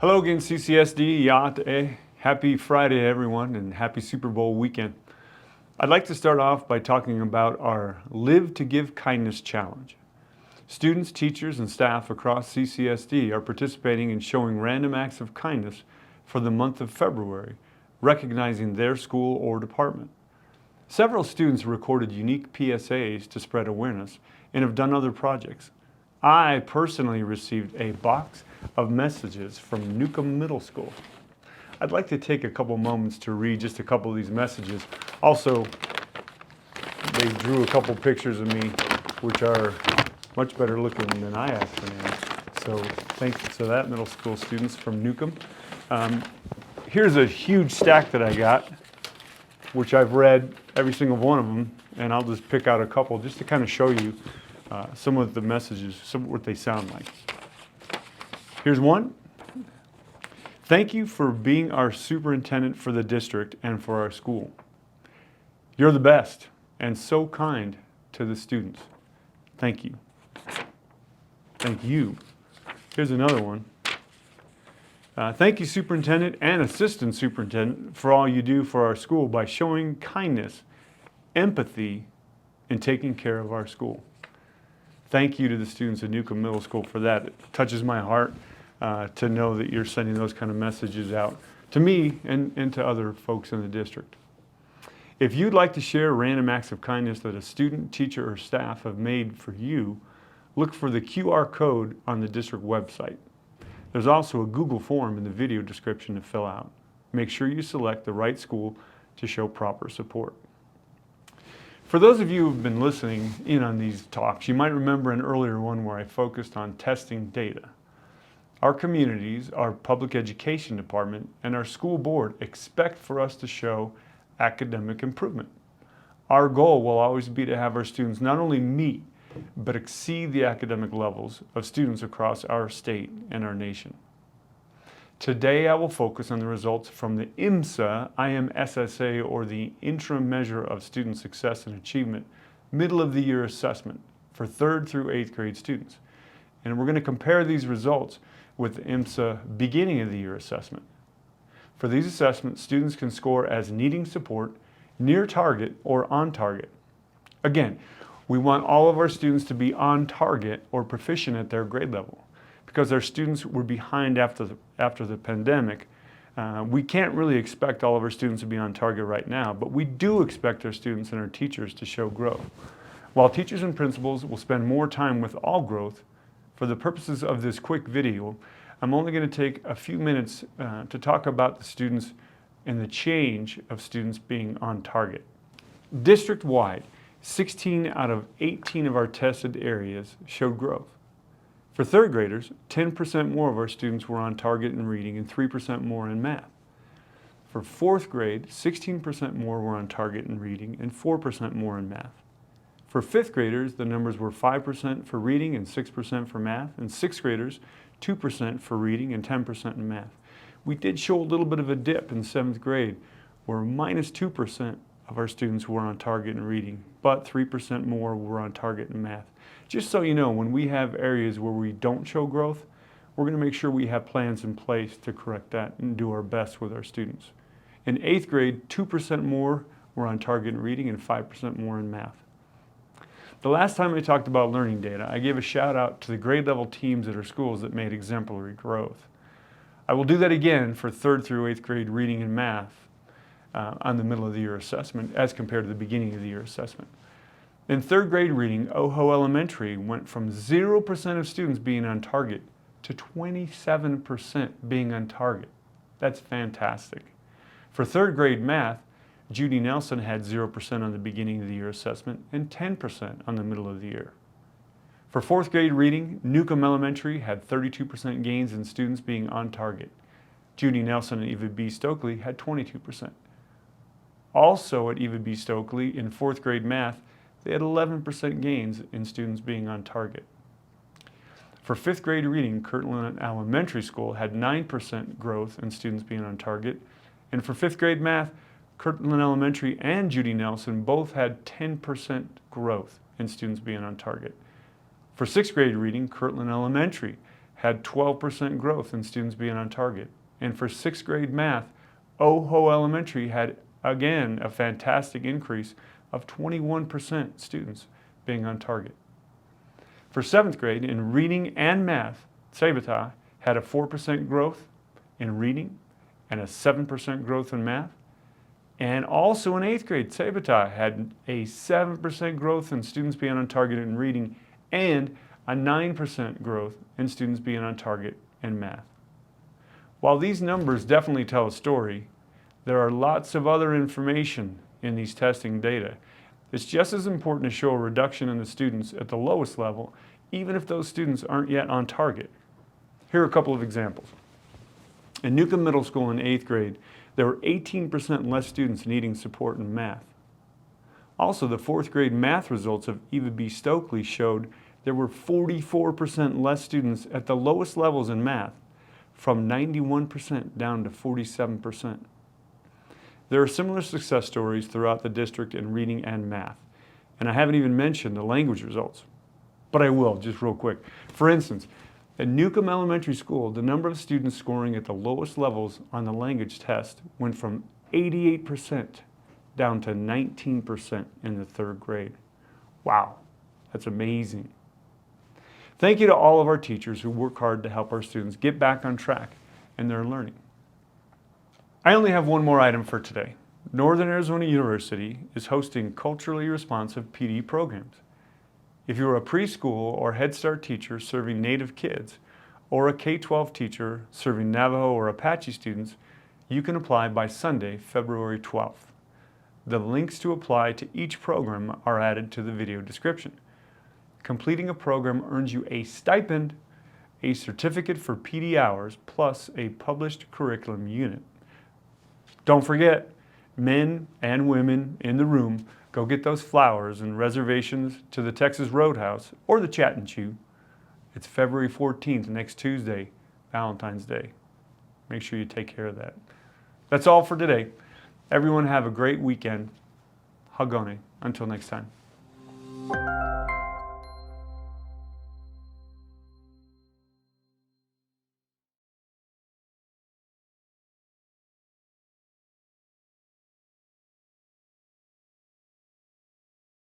Hello again, CCSD, Yate. Happy Friday, everyone, and happy Super Bowl weekend. I'd like to start off by talking about our Live to Give Kindness Challenge. Students, teachers, and staff across CCSD are participating in showing random acts of kindness for the month of February, recognizing their school or department. Several students recorded unique PSAs to spread awareness and have done other projects. I personally received a box of messages from Newcomb Middle School. I'd like to take a couple moments to read just a couple of these messages. Also, they drew a couple pictures of me, which are much better looking than I actually am. So thanks to that, middle school students from Newcomb. Here's a huge stack that I got, which I've read every single one of them, and I'll just pick out a couple just to kind of show you some of the messages, some of what they sound like. Here's one. Thank you for being our superintendent for the district and for our school. You're the best and so kind to the students. Thank you. Thank you. Here's another one. Thank you, superintendent and assistant superintendent, for all you do for our school by showing kindness, empathy, and taking care of our school. Thank you to the students at Newcomb Middle School for that. It touches my heart to know that you're sending those kind of messages out to me and to other folks in the district. If you'd like to share random acts of kindness that a student, teacher, or staff have made for you, look for the QR code on the district website. There's also a Google form in the video description to fill out. Make sure you select the right school to show proper support. For those of you who've been listening in on these talks, you might remember an earlier one where I focused on testing data. Our communities, our public education department, and our school board expect for us to show academic improvement. Our goal will always be to have our students not only meet, but exceed the academic levels of students across our state and our nation. Today, I will focus on the results from the IMSSA, or the Interim Measure of Student Success and Achievement, Middle of the Year Assessment for 3rd through 8th grade students. And we're going to compare these results with the IMSA Beginning of the Year Assessment. For these assessments, students can score as needing support, near target, or on target. Again, we want all of our students to be on target or proficient at their grade level. Because our students were behind after the pandemic, we can't really expect all of our students to be on target right now, but we do expect our students and our teachers to show growth. While teachers and principals will spend more time with all growth, for the purposes of this quick video, I'm only going to take a few minutes to talk about the students and the change of students being on target. District-wide, 16 out of 18 of our tested areas showed growth. For 3rd graders, 10% more of our students were on target in reading and 3% more in math. For 4th grade, 16% more were on target in reading and 4% more in math. For 5th graders, the numbers were 5% for reading and 6% for math, and 6th graders, 2% for reading and 10% in math. We did show a little bit of a dip in 7th grade, where -2% of our students were on target in reading, but 3% more were on target in math. Just so you know, when we have areas where we don't show growth, we're going to make sure we have plans in place to correct that and do our best with our students. In 8th grade, 2% more were on target in reading and 5% more in math. The last time I talked about learning data, I gave a shout out to the grade level teams at our schools that made exemplary growth. I will do that again for 3rd through 8th grade reading and math on the middle of the year assessment as compared to the beginning of the year assessment. In 3rd grade reading, Oho Elementary went from 0% of students being on target to 27% being on target. That's fantastic. For 3rd grade math, Judy Nelson had 0% on the beginning of the year assessment and 10% on the middle of the year. For 4th grade reading, Newcomb Elementary had 32% gains in students being on target. Judy Nelson and Eva B. Stokely had 22%. Also at Eva B. Stokely, in 4th grade math, they had 11% gains in students being on target. For 5th grade reading, Kirtland Elementary School had 9% growth in students being on target. And for 5th grade math, Kirtland Elementary and Judy Nelson both had 10% growth in students being on target. For 6th grade reading, Kirtland Elementary had 12% growth in students being on target. And for 6th grade math, Oho Elementary had, again, a fantastic increase of 21% students being on target. For 7th grade, in reading and math, Sabata had a 4% growth in reading and a 7% growth in math. And also in 8th grade, Sabata had a 7% growth in students being on target in reading and a 9% growth in students being on target in math. While these numbers definitely tell a story, there are lots of other information in these testing data. It's just as important to show a reduction in the students at the lowest level, even if those students aren't yet on target. Here are a couple of examples. In Newcomb Middle School in 8th grade, there were 18% less students needing support in math. Also, the 4th grade math results of Eva B. Stokely showed there were 44% less students at the lowest levels in math, from 91% down to 47%. There are similar success stories throughout the district in reading and math, and I haven't even mentioned the language results, but I will just real quick. For instance, at Newcomb Elementary School, the number of students scoring at the lowest levels on the language test went from 88% down to 19% in the 3rd grade. Wow, that's amazing. Thank you to all of our teachers who work hard to help our students get back on track in their learning. I only have one more item for today. Northern Arizona University is hosting culturally responsive PD programs. If you're a preschool or Head Start teacher serving Native kids, or a K-12 teacher serving Navajo or Apache students, you can apply by Sunday, February 12th. The links to apply to each program are added to the video description. Completing a program earns you a stipend, a certificate for PD hours, plus a published curriculum unit. Don't forget, men and women in the room, go get those flowers and reservations to the Texas Roadhouse or the Chat and Chew. It's February 14th, next Tuesday, Valentine's Day. Make sure you take care of that. That's all for today. Everyone have a great weekend. Hagone. Until next time.